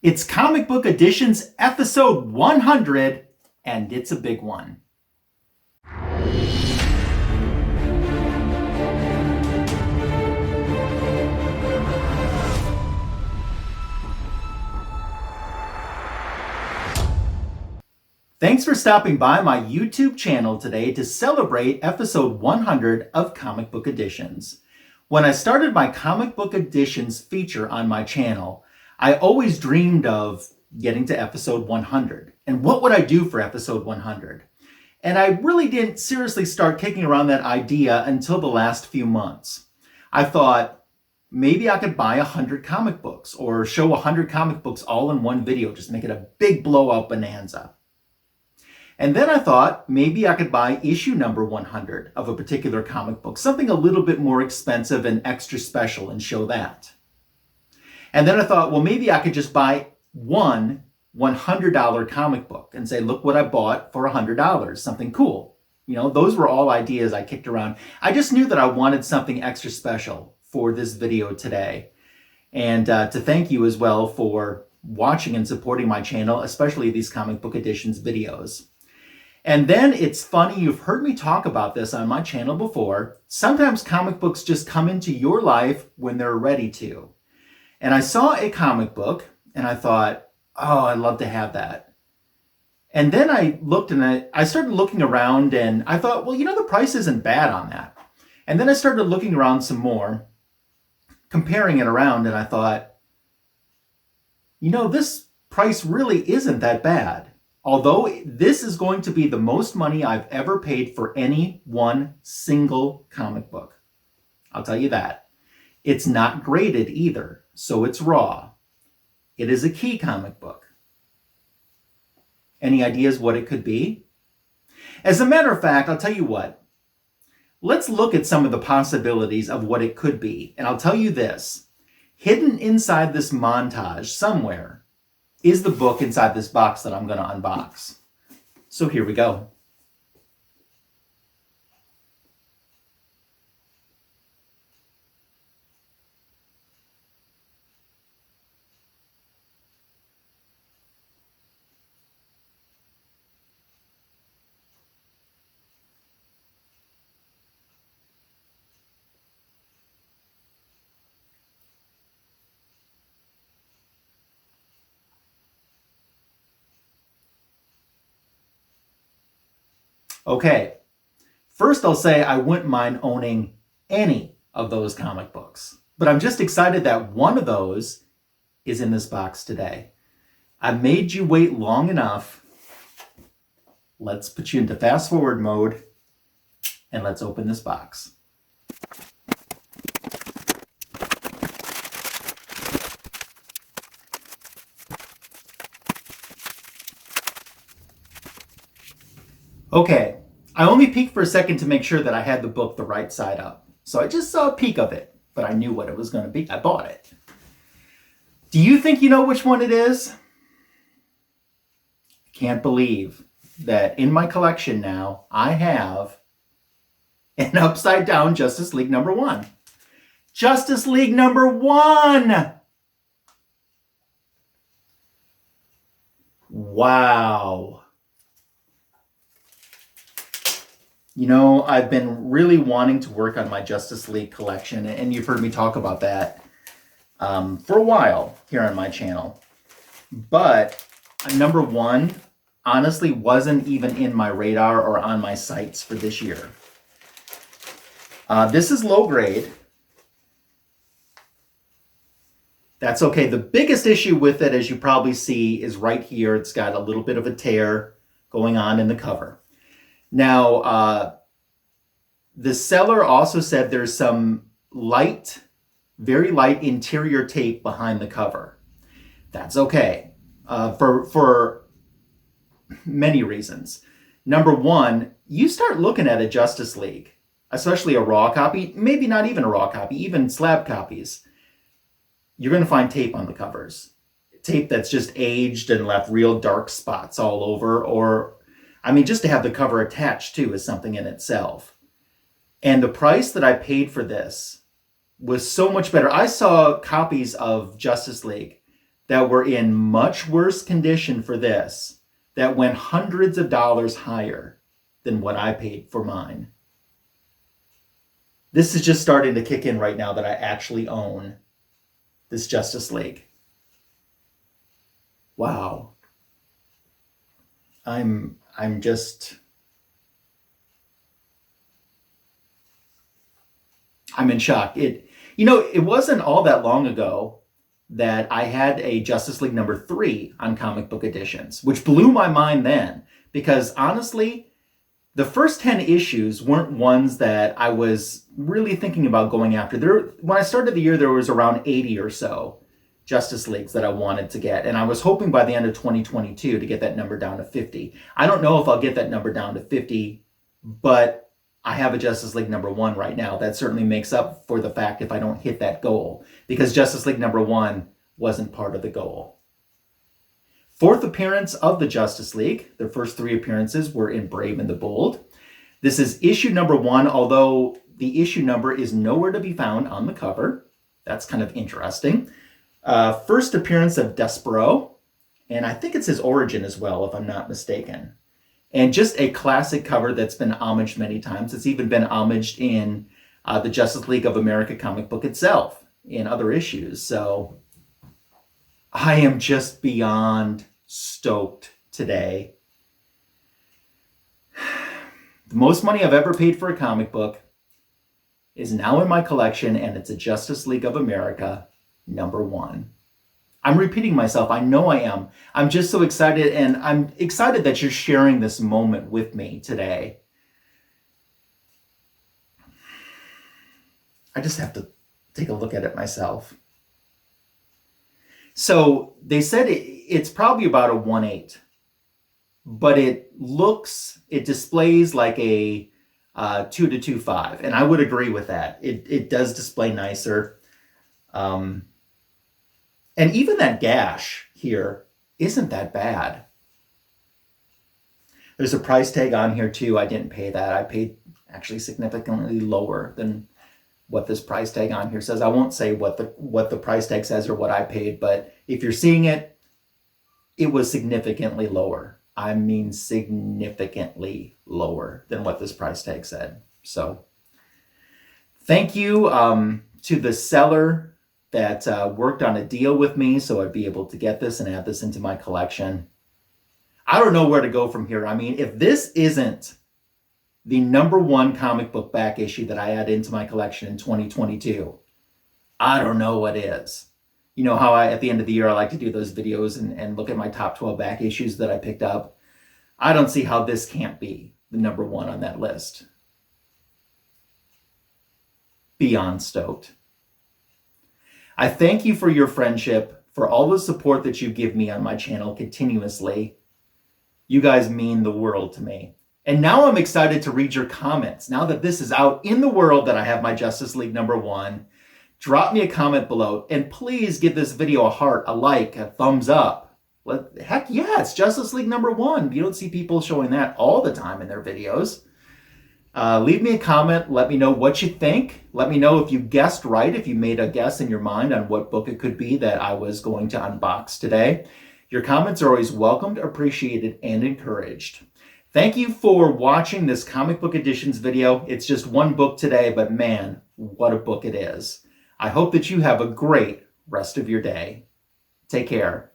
It's Comic Book Editions episode 100, and it's a big one. Thanks for stopping by my YouTube channel today to celebrate episode 100 of Comic Book Editions. When I started my Comic Book Editions feature on my channel, I always dreamed of getting to episode 100. And what would I do for episode 100? And I really didn't seriously start kicking around that idea until the last few months. I thought maybe I could buy 100 comic books or show 100 comic books all in one video, just make it a big blowout bonanza. And then I thought maybe I could buy issue number 100 of a particular comic book, something a little bit more expensive and extra special, and show that. And then I thought, well, maybe I could just buy one $100 comic book and say, look what I bought for $100, something cool. You know, those were all ideas I kicked around. I just knew that I wanted something extra special for this video today. And to thank you as well for watching and supporting my channel, especially these Comic Book Editions videos. And then it's funny, you've heard me talk about this on my channel before. Sometimes comic books just come into your life when they're ready to. And I saw a comic book and I thought, oh, I'd love to have that. And then I looked and I started looking around and I thought, well, you know, the price isn't bad on that. And then I started looking around some more, comparing it around, and I thought, you know, this price really isn't that bad. Although this is going to be the most money I've ever paid for any one single comic book. I'll tell you that. It's not graded either, so it's raw. It is a key comic book. Any ideas what it could be? As a matter of fact, I'll tell you what. Let's look at some of the possibilities of what it could be. And I'll tell you this. Hidden inside this montage somewhere is the book inside this box that I'm going to unbox. So here we go. Okay, first I'll say I wouldn't mind owning any of those comic books, but I'm just excited that one of those is in this box today. I made you wait long enough. Let's put you into fast forward mode and let's open this box. Okay, I only peeked for a second to make sure that I had the book the right side up. So I just saw a peek of it, but I knew what it was going to be. I bought it. Do you think you know which one it is? I can't believe that in my collection now, I have an upside down Justice League number 1. Justice League number 1! Wow. You know, I've been really wanting to work on my Justice League collection, and you've heard me talk about that for a while here on my channel. But number 1 honestly wasn't even in my radar or on my sights for this year. This is low grade. That's okay. The biggest issue with it, as you probably see, is right here. It's got a little bit of a tear going on in the cover. Now, the seller also said there's some light, very light interior tape behind the cover. That's okay, for many reasons. Number 1, you start looking at a Justice League, especially a raw copy, maybe not even a raw copy, even slab copies. You're going to find tape on the covers. Tape that's just aged and left real dark spots all over, or I mean, just to have the cover attached to is something in itself. And the price that I paid for this was so much better. I saw copies of Justice League that were in much worse condition for this, that went hundreds of dollars higher than what I paid for mine. This is just starting to kick in right now that I actually own this Justice League. Wow. I'm in shock. It wasn't all that long ago that I had a Justice League number 3 on Comic Book Editions, which blew my mind then, because honestly, the first 10 issues weren't ones that I was really thinking about going after. When I started the year, there was around 80 or so Justice Leagues that I wanted to get, and I was hoping by the end of 2022 to get that number down to 50. I don't know if I'll get that number down to 50, but I have a Justice League number 1 right now. That certainly makes up for the fact if I don't hit that goal, because Justice League number 1 wasn't part of the goal. 4th appearance of the Justice League. Their first 3 appearances were in Brave and the Bold. This is issue number 1, although the issue number is nowhere to be found on the cover. That's kind of interesting. First appearance of Despero, and I think it's his origin as well, if I'm not mistaken. And just a classic cover that's been homaged many times. It's even been homaged in the Justice League of America comic book itself in other issues. So I am just beyond stoked today. The most money I've ever paid for a comic book is now in my collection, and it's a Justice League of America number 1. I'm repeating myself. I know I am. I'm just so excited, and I'm excited that you're sharing this moment with me today. I just have to take a look at it myself. So they said it's probably about a 1/8, but it displays like a 2 to 2.5, and I would agree with that. It does display nicer. And even that gash here isn't that bad. There's a price tag on here too. I didn't pay that. I paid actually significantly lower than what this price tag on here says. I won't say what the price tag says or what I paid, but if you're seeing it, it was significantly lower. I mean significantly lower than what this price tag said. So thank you to the seller that worked on a deal with me so I'd be able to get this and add this into my collection. I don't know where to go from here. I mean, if this isn't the number 1 comic book back issue that I add into my collection in 2022, I don't know what is. You know how at the end of the year, I like to do those videos and look at my top 12 back issues that I picked up. I don't see how this can't be the number 1 on that list. Beyond stoked. I thank you for your friendship, for all the support that you give me on my channel continuously. You guys mean the world to me. And now I'm excited to read your comments. Now that this is out in the world that I have my Justice League number 1, drop me a comment below, and please give this video a heart, a like, a thumbs up. Heck yeah, it's Justice League number 1. You don't see people showing that all the time in their videos. Leave me a comment. Let me know what you think. Let me know if you guessed right, if you made a guess in your mind on what book it could be that I was going to unbox today. Your comments are always welcomed, appreciated, and encouraged. Thank you for watching this Comic Book Editions video. It's just one book today, but man, what a book it is. I hope that you have a great rest of your day. Take care.